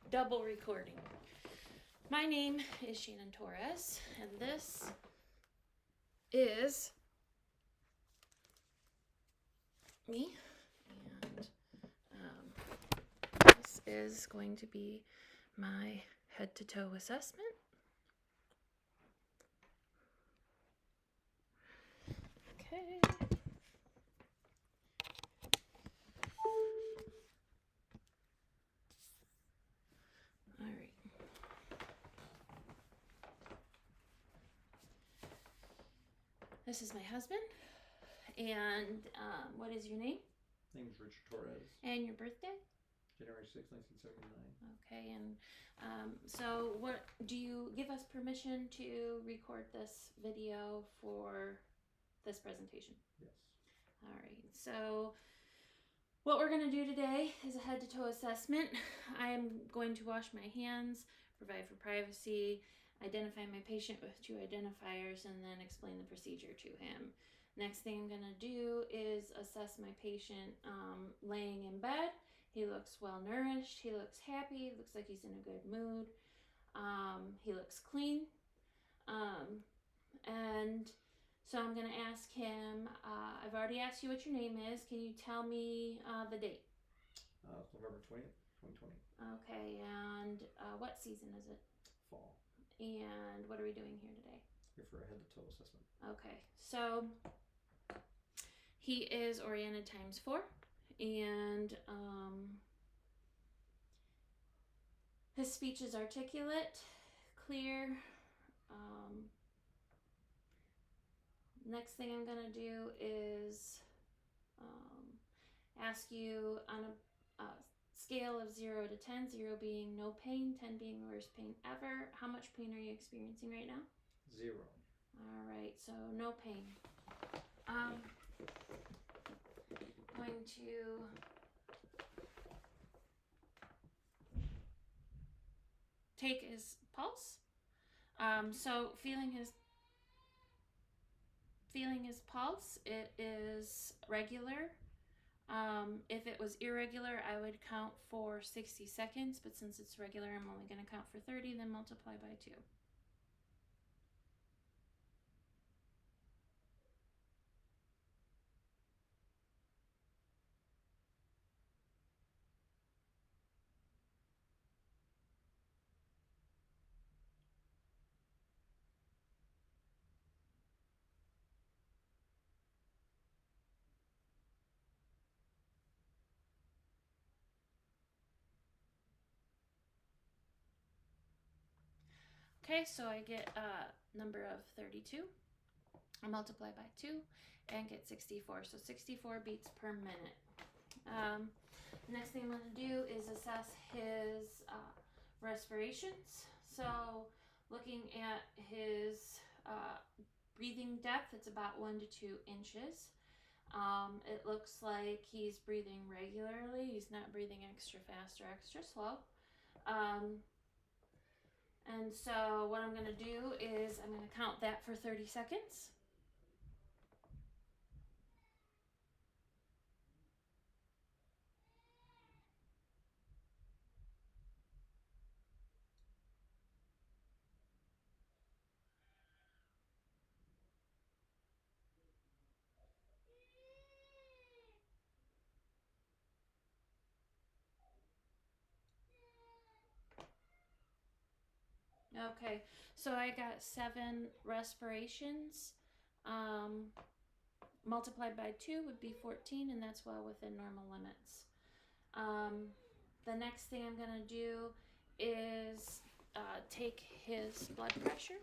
double recording. My name is Shannon Torres, and this is me. And this is going to be my head-to-toe assessment. Okay. All right. This is my husband. And what is your name? My name is Richard Torres. And your birthday? January 6, 1979. Okay, and so what do you give us permission to record this video for this presentation? Yes. All right, so what we're going to do today is a head-to-toe assessment. I'm going to wash my hands, provide for privacy, identify my patient with 2 identifiers, and then explain the procedure to him. Next thing I'm going to do is assess my patient laying in bed. He looks well nourished. He looks happy. Looks like he's in a good mood. He looks clean. And so I'm going to ask him, I've already asked you what your name is. Can you tell me the date? November 20th, 2020. Okay, and what season is it? Fall. And what are we doing here today? Here for a head-to-toe assessment. Okay, so he is oriented ×4, and his speech is articulate, clear. Next thing I'm going to do is ask you on a scale of 0 to 10, 0 being no pain, 10 being the worst pain ever. How much pain are you experiencing right now? 0. All right, so no pain. Going to take his pulse. So feeling his pulse, it is regular. If it was irregular, I would count for 60 seconds, but since it's regular, I'm only going to count for 30, then multiply by 2. Okay, so I get a number of 32. I multiply by 2 and get 64. So 64 beats per minute. Next thing I'm going to do is assess his respirations. So looking at his breathing depth, it's about 1 to 2 inches. It looks like he's breathing regularly. He's not breathing extra fast or extra slow. And so what I'm going to do is I'm going to count that for 30 seconds. Okay, so I got 7 respirations. Multiplied by 2 would be 14, and that's well within normal limits. The next thing I'm going to do is take his blood pressure.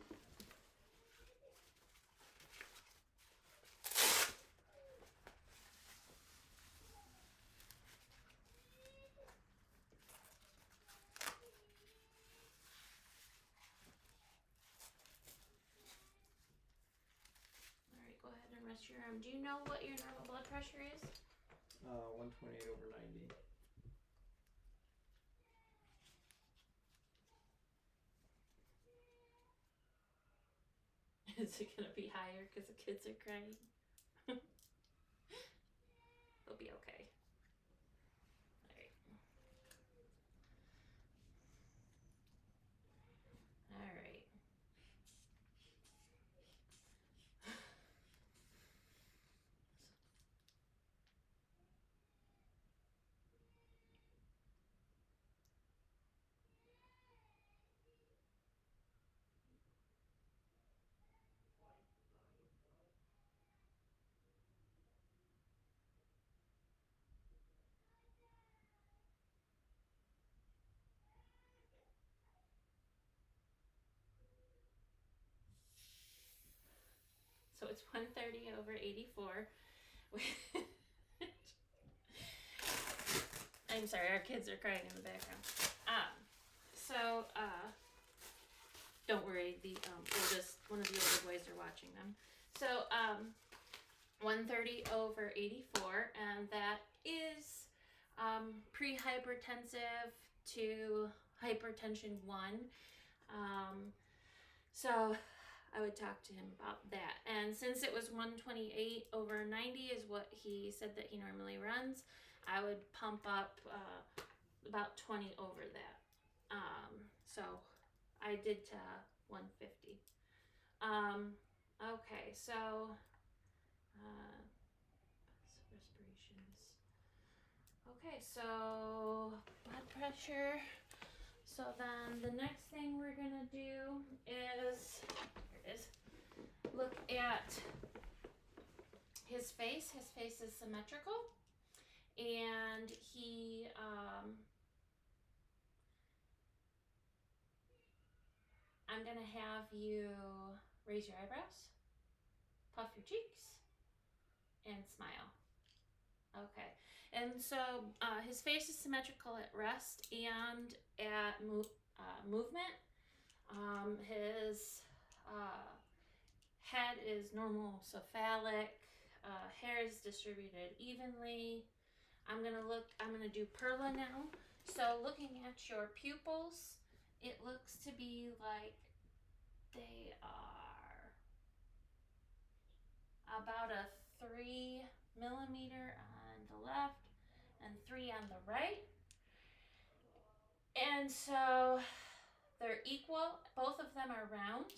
Rest your arm. Do you know what your normal blood pressure is? 128/90. Is it going to be higher because the kids are crying? They'll be okay. All right. it's 130 over 84. I'm sorry, our kids are crying in the background. Don't worry, the one of the older boys are watching them. So 130 over 84, and that is pre-hypertensive to hypertension 1. So I would talk to him about that. And since it was 128 over 90 is what he said that he normally runs, I would pump up about 20 over that. So I did to 150. Okay, so respirations. Okay, so blood pressure. So then the next thing we're gonna do is, here it is, look at his face. His face is symmetrical, and he I'm gonna have you raise your eyebrows, puff your cheeks, and smile. Okay, and so his face is symmetrical at rest and at movement. His head is normal cephalic. Hair is distributed evenly. I'm gonna do Perla now. So looking at your pupils, it looks to be like they are about a 3 millimeter on the left and 3 on the right. And so they're equal. Both of them are round.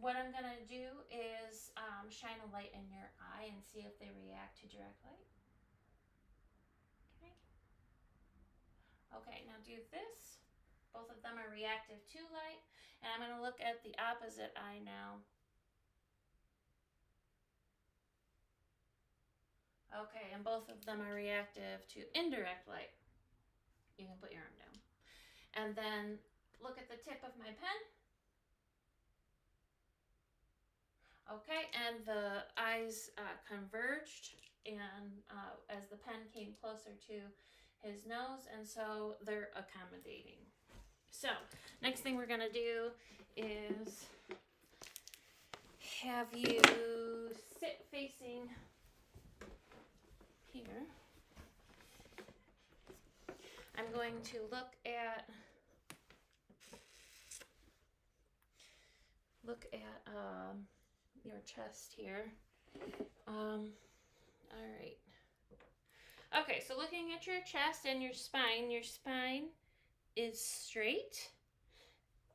What I'm gonna do is shine a light in your eye and see if they react to direct light. Okay. Okay, now do this. Both of them are reactive to light. And I'm gonna look at the opposite eye now. Okay, and both of them are reactive to indirect light. You can put your arm down. And then look at the tip of my pen. Okay, and the eyes converged, and as the pen came closer to his nose, and so they're accommodating. So, next thing we're gonna do is have you sit facing here. I'm going to look at your chest here. All right. Okay, so looking at your chest and your spine is straight.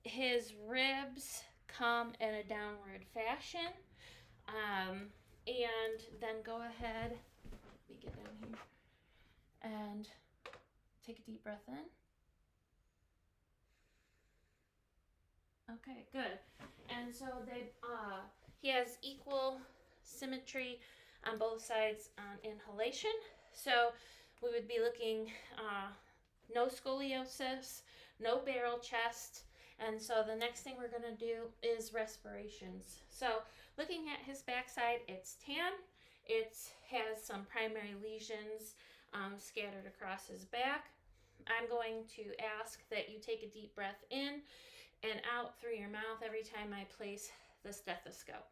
His ribs come in a downward fashion. And then go ahead, let me get down here, and take a deep breath in. Okay, good. And so he has equal symmetry on both sides on inhalation. So we would be looking no scoliosis, no barrel chest. And so the next thing we're going to do is respirations. So looking at his backside, it's tan. It has some primary lesions scattered across his back. I'm going to ask that you take a deep breath in and out through your mouth every time I place the stethoscope.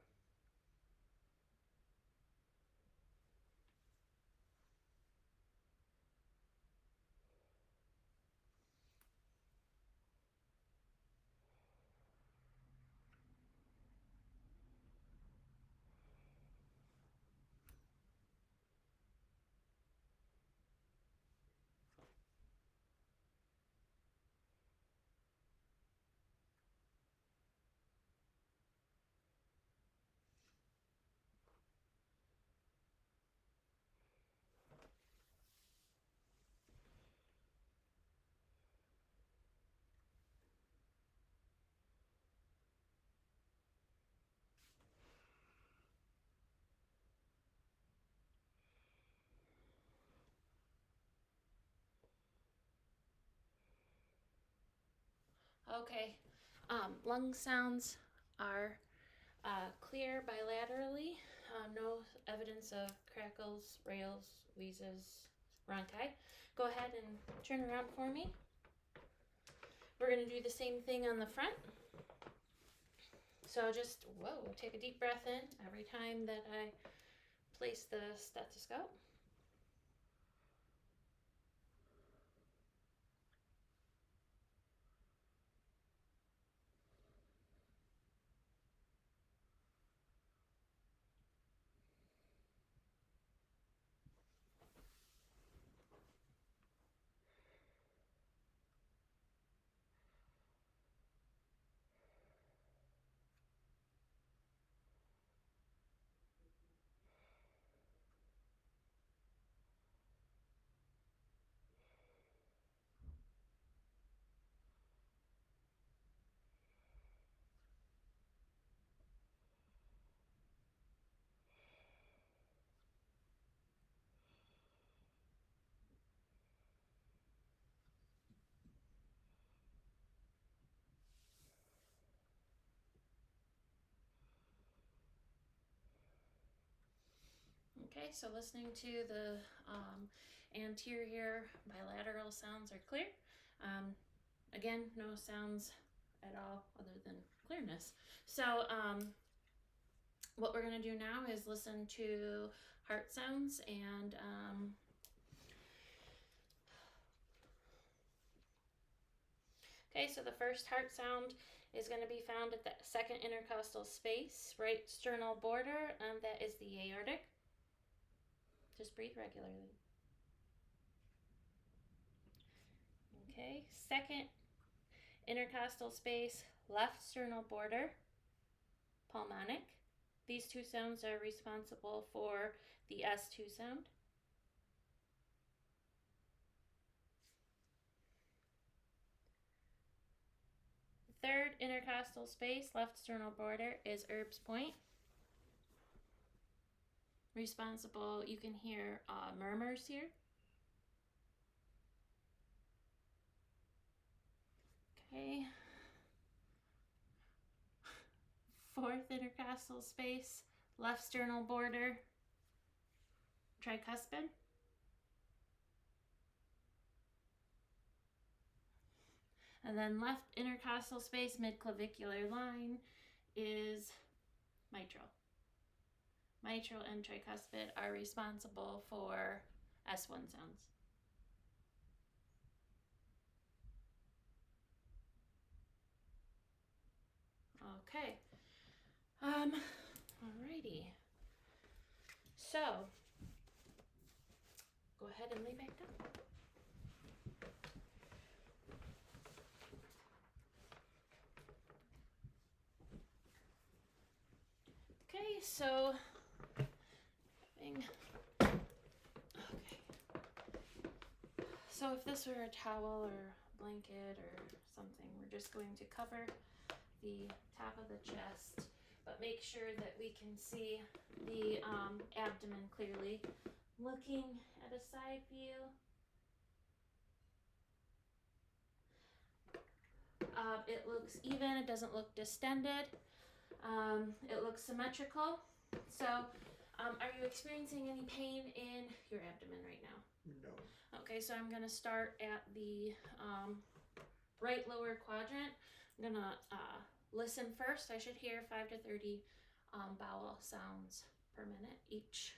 Okay, lung sounds are clear bilaterally. no evidence of crackles, rails, wheezes, bronchi. Go ahead and turn around for me. We're going to do the same thing on the front. So just, take a deep breath in every time that I place the stethoscope. Okay, so listening to the anterior bilateral sounds are clear. Again, no sounds at all other than clearness. So what we're going to do now is listen to heart sounds, and okay, so the first heart sound is going to be found at the second intercostal space, right sternal border, and that is the aortic. Just breathe regularly. Okay, second intercostal space, left sternal border, pulmonic. These two sounds are responsible for the S2 sound. Third intercostal space, left sternal border, is Erb's point. Responsible, you can hear murmurs here. Okay. Fourth intercostal space, left sternal border, tricuspid. And then left intercostal space, midclavicular line, is mitral. Mitral and tricuspid are responsible for S1 sounds. Okay. Alrighty. So, go ahead and lay back down. Okay, so so if this were a towel or blanket or something, we're just going to cover the top of the chest, but make sure that we can see the abdomen clearly. Looking at a side view, it looks even, it doesn't look distended, it looks symmetrical. So are you experiencing any pain in your abdomen right now? No. Okay, so I'm going to start at the right lower quadrant. I'm going to listen first. I should hear 5 to 30 bowel sounds per minute each.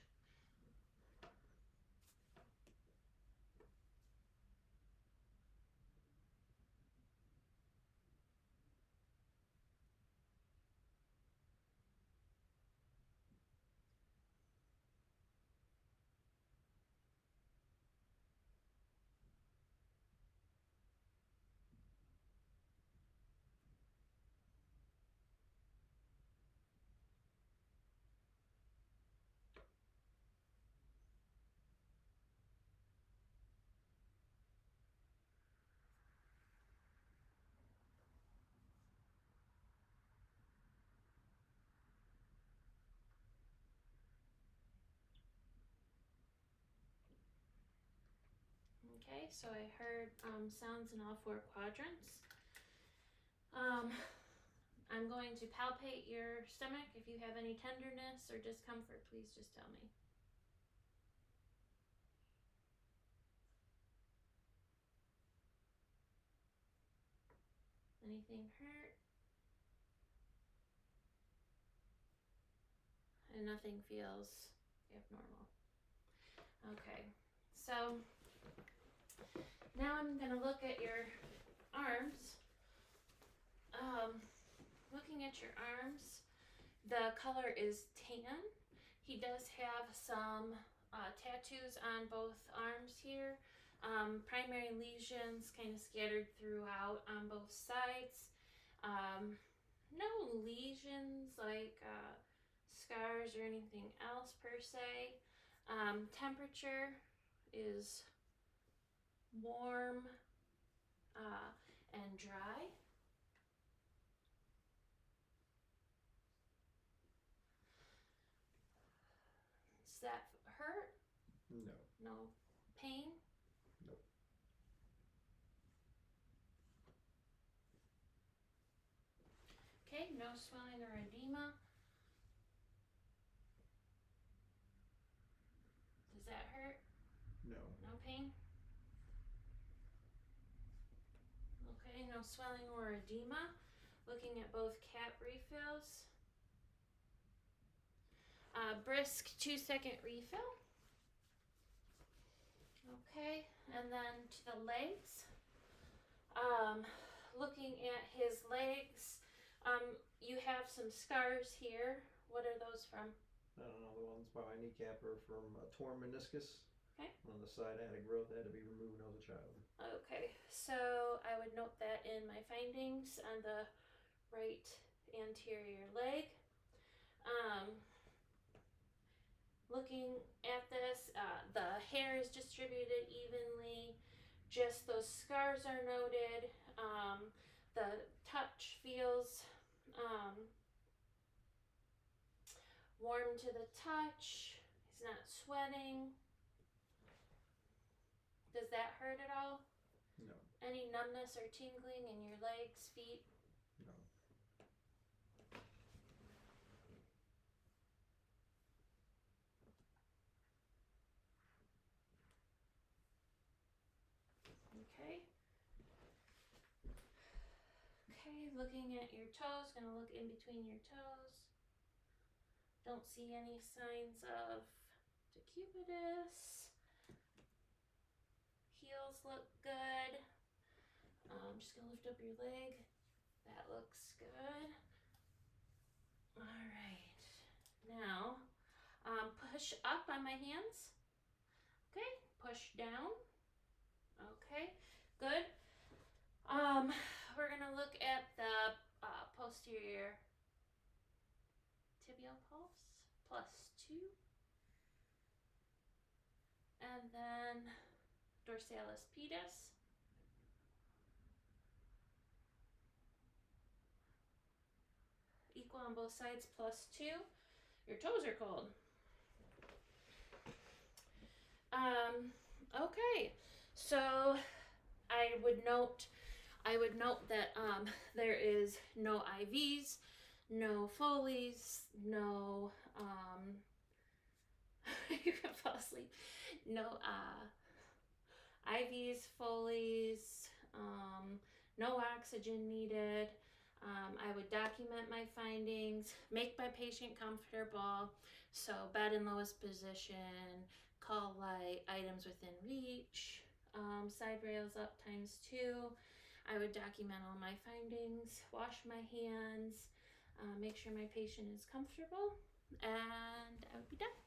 Okay, so I heard sounds in all 4 quadrants. I'm going to palpate your stomach. If you have any tenderness or discomfort, please just tell me. Anything hurt? And nothing feels abnormal. Okay, so now I'm gonna look at your arms. Looking at your arms, the color is tan. He does have some tattoos on both arms here. Primary lesions kind of scattered throughout on both sides. No lesions like scars or anything else per se. Temperature is warm and dry. Does that hurt? No. No pain? Nope. Okay, no swelling or edema. Does that hurt? No. No pain? Okay, no swelling or edema. Looking at both cap refills. Brisk 2-second refill. Okay, and then to the legs. Looking at his legs, you have some scars here. What are those from? I don't know, the ones by my kneecap are from a torn meniscus. Okay. On the side, I had a growth that had to be removed when I was a child. Okay, so I would note that in my findings on the right anterior leg. Looking at this, the hair is distributed evenly. Just those scars are noted. The touch feels warm to the touch. He's not sweating. Does that hurt at all? No. Any numbness or tingling in your legs, feet? No. Okay. Okay, looking at your toes, gonna look in between your toes. Don't see any signs of decubitus. Heels look good. I'm just gonna lift up your leg. That looks good. All right. Now, push up on my hands. Okay, push down. Okay, good. We're gonna look at the posterior tibial pulse +2, and then dorsalis pedis. Equal on both sides +2. Your toes are cold. Okay, so I would note that there is no IVs, no Foleys, no you can fall asleep. No IVs, Foleys, no oxygen needed. I would document my findings, make my patient comfortable. So bed in lowest position, call light, items within reach, side rails up ×2. I would document all my findings, wash my hands, make sure my patient is comfortable, and I would be done.